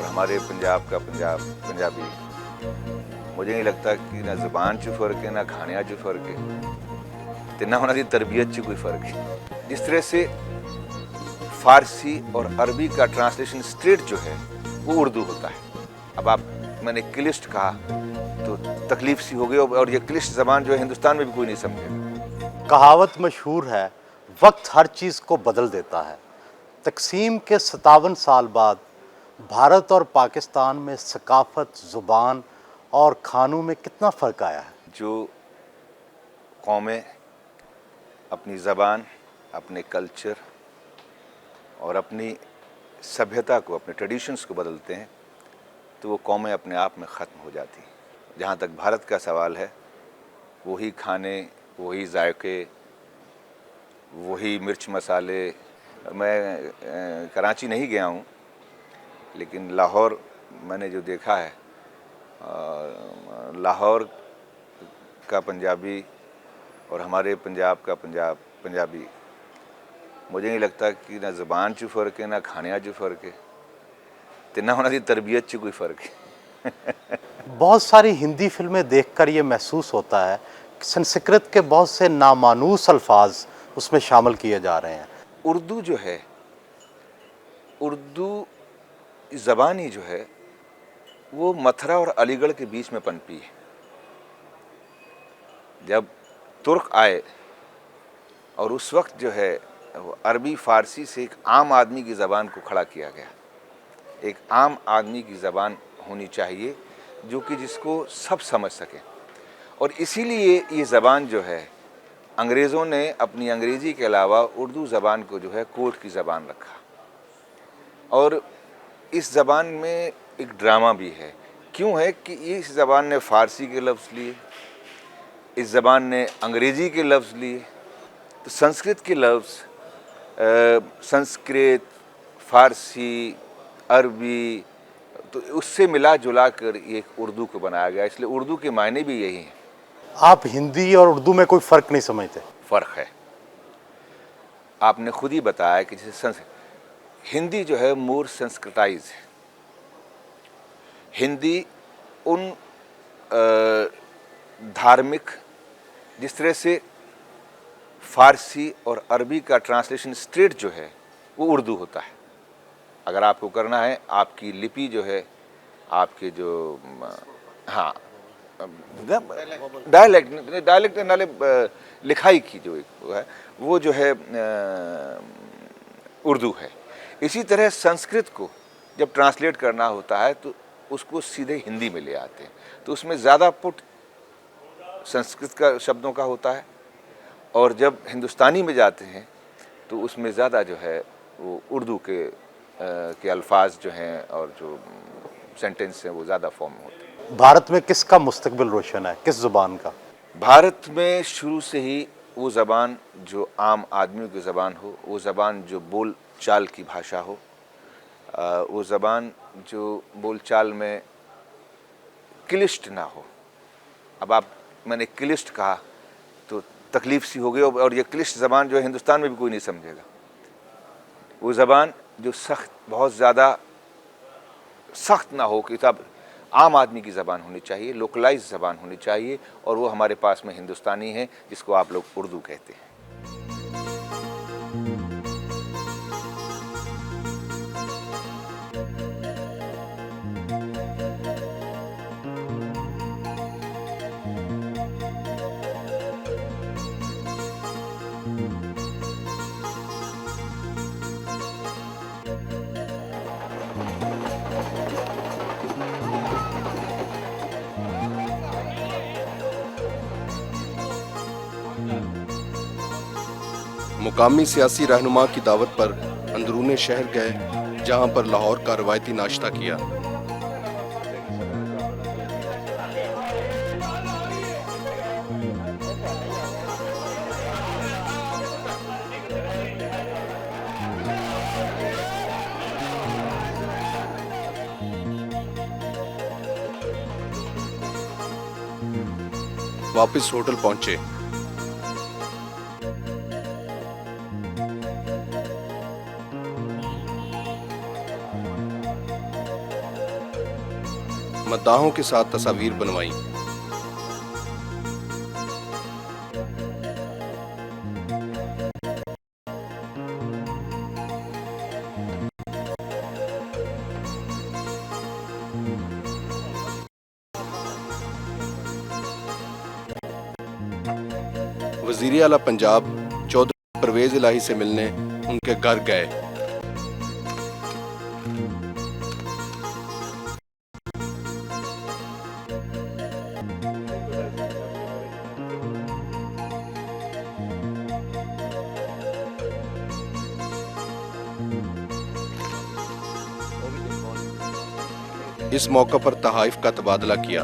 और हमारे पंजाब का पंजाबी, मुझे नहीं लगता कि ना ज़ुबान 'ਚ फ़र्क है, ना खाने 'ਚ फ़र्क है, तो ना उन्होंने तरबियत 'ਚ कोई फ़र्क है। जिस तरह से फ़ारसी और अरबी का ट्रांसलेशन स्ट्रेट जो है वो उर्दू होता है। अब आप, मैंने क्लिष्ट कहा तो तकलीफ सी हो गई, और ये क्लिष्ट ज़बान जो है हिंदुस्तान में भी कोई नहीं समझेगा। कहावत मशहूर है, वक्त हर चीज़ को बदल देता है। तकसीम के 57 साल बाद भारत और पाकिस्तान में सकाफत, ज़ुबान और खानों में कितना फ़र्क आया है? जो कौमें अपनी ज़बान, अपने कल्चर और अपनी सभ्यता को, अपने ट्रेडिशंस को बदलते हैं तो वो कौमें अपने आप में ख़त्म हो जाती हैं। जहाँ तक भारत का सवाल है, वही खाने, वही जायके, वही मिर्च मसाले। मैं कराची नहीं गया हूँ, लेकिन लाहौर मैंने जो देखा है, लाहौर का पंजाबी और हमारे पंजाब का पंजाबी, मुझे नहीं लगता कि ना ज़बान 'ਚ फ़र्क है, ना खाने 'ਚ फ़र्क है, तो ना उन्होंने तरबियत 'ਚ कोई फ़र्क है। बहुत सारी हिंदी फिल्में देखकर ये महसूस होता है कि संस्कृत के बहुत से नामानूस अल्फाज उसमें शामिल किए जा रहे हैं। उर्दू जो है, उर्दू ज़बान ही जो है वो मथुरा और अलीगढ़ के बीच में पनपी है। जब तुर्क आए और उस वक्त जो है वो अरबी फ़ारसी से एक आम आदमी की ज़बान को खड़ा किया गया। एक आम आदमी की ज़बान होनी चाहिए जो कि जिसको सब समझ सकें, और इसीलिए ये ज़बान जो है अंग्रेज़ों ने अपनी अंग्रेज़ी के अलावा उर्दू ज़बान को जो है कोर्ट की ज़बान रखा। और इस ज़बान में एक ड्रामा भी है। क्यों है कि इस ज़बान ने फ़ारसी के लफ्ज़ लिए, इस ज़बान ने अंग्रेज़ी के लफ्ज़ लिए, तो संस्कृत के लफ्ज़, संस्कृत, फ़ारसी, अरबी, तो उससे मिला जुला कर ये उर्दू को बनाया गया। इसलिए उर्दू के मायने भी यही हैं। आप हिंदी और उर्दू में कोई फ़र्क नहीं समझते? फ़र्क है। आपने खुद ही बताया कि जैसे हिंदी जो है मोर संस्कृताइज है। हिंदी उन धार्मिक, जिस तरह से फ़ारसी और अरबी का ट्रांसलेशन स्ट्रेट जो है वो उर्दू होता है। अगर आपको करना है, आपकी लिपि जो है, आपके जो हाँ डायलेक्ट नाले लिखाई की जो एक वो है, वो जो है उर्दू है। इसी तरह संस्कृत को जब ट्रांसलेट करना होता है तो उसको सीधे हिंदी में ले आते हैं, तो उसमें ज़्यादा पुट संस्कृत का शब्दों का होता है, और जब हिंदुस्तानी में जाते हैं तो उसमें ज़्यादा जो है वो उर्दू के अल्फाज जो हैं और जो सेंटेंस हैं वो ज़्यादा फॉर्म में होते हैं। भारत में किसका मुस्तकबिल रोशन है, किस ज़ुबान का? भारत में शुरू से ही वो ज़बान जो आम आदमियों की ज़बान हो, वो ज़बान जो बोल चाल की भाषा हो, वो ज़बान जो बोल चाल में क्लिष्ट ना हो। अब आप, मैंने क्लिष्ट कहा तो तकलीफ सी हो गई, और ये क्लिष्ट ज़बान जो है हिंदुस्तान में भी कोई नहीं समझेगा। वो ज़बान जो सख्त, बहुत ज़्यादा सख्त ना हो, कि साहब आम आदमी की ज़बान होनी चाहिए, लोकलाइज ज़बान होनी चाहिए, और वो हमारे पास में हिंदुस्तानी है जिसको आप लोग उर्दू कहते हैं। मुकामी सियासी रहनुमा की दावत पर अंदरूने शहर गए, जहां पर लाहौर का रवायती नाश्ता किया। वापस होटल पहुंचे। मद्दाहों के साथ तस्वीर बनवाई। वज़ीर आला पंजाब चौधरी परवेज इलाही से मिलने उनके घर गए। इस मौके पर तहाइफ का तबादला किया।